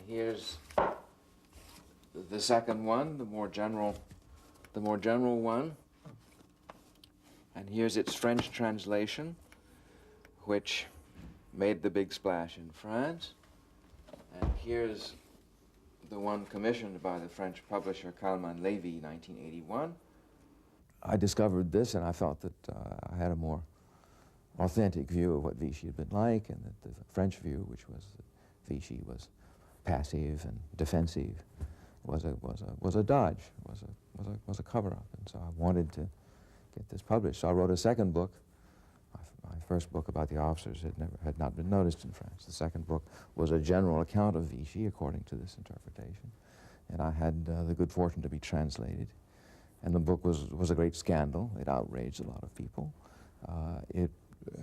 here's the second one, the more general one. And here's its French translation, which made the big splash in France. And here's the one commissioned by the French publisher Calman Levy, 1981. I discovered this, and I thought that I had a more authentic view of what Vichy had been like, and that the French view, which was that Vichy was passive and defensive, was a dodge, was a cover-up, and so I wanted to get this published. So I wrote a second book. My first book about the officers had not been noticed in France. The second book was a general account of Vichy according to this interpretation, and I had the good fortune to be translated. And the book was a great scandal. It outraged a lot of people. It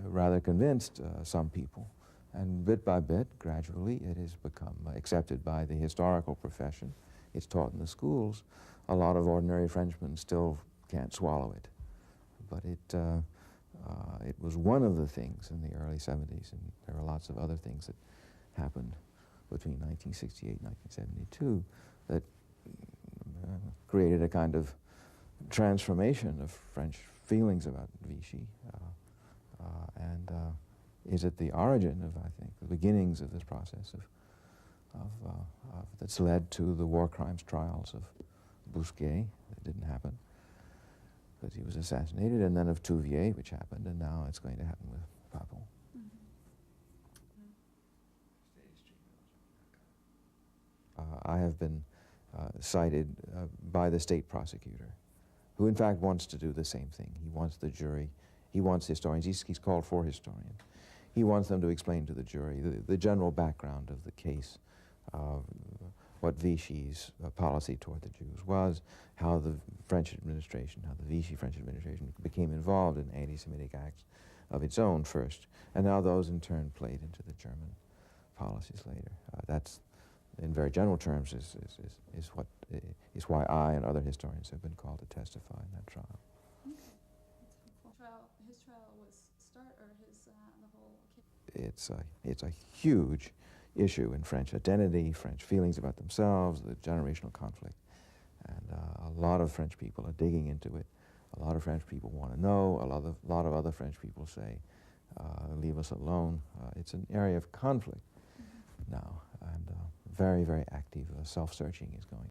rather convinced some people, and bit by bit, gradually, it has become accepted by the historical profession. It's taught in the schools. A lot of ordinary Frenchmen still can't swallow it, but it was one of the things in the early 70s, and there were lots of other things that happened between 1968 and 1972 that created a kind of transformation of French feelings about Vichy, and is at the origin of, I think, the beginnings of this process that's led to the war crimes trials of Bousquet. That didn't happen because he was assassinated, and then of Touvier, which happened, and now it's going to happen with Papon. I have been cited by the state prosecutor, who in fact wants to do the same thing. He wants the jury, he wants historians, he's called for historians. He wants them to explain to the jury the general background of the case, what Vichy's policy toward the Jews was, how the French administration, how the Vichy French administration became involved in anti-Semitic acts of its own first, and how those in turn played into the German policies later. That's, in very general terms, is why I and other historians have been called to testify in that trial. His trial was start, or his the whole case? It's a huge issue in French identity, French feelings about themselves, the generational conflict, and a lot of French people are digging into it. A lot of French people want to know. A lot of other French people say, "Leave us alone." It's an area of conflict now, and very, very active self-searching is going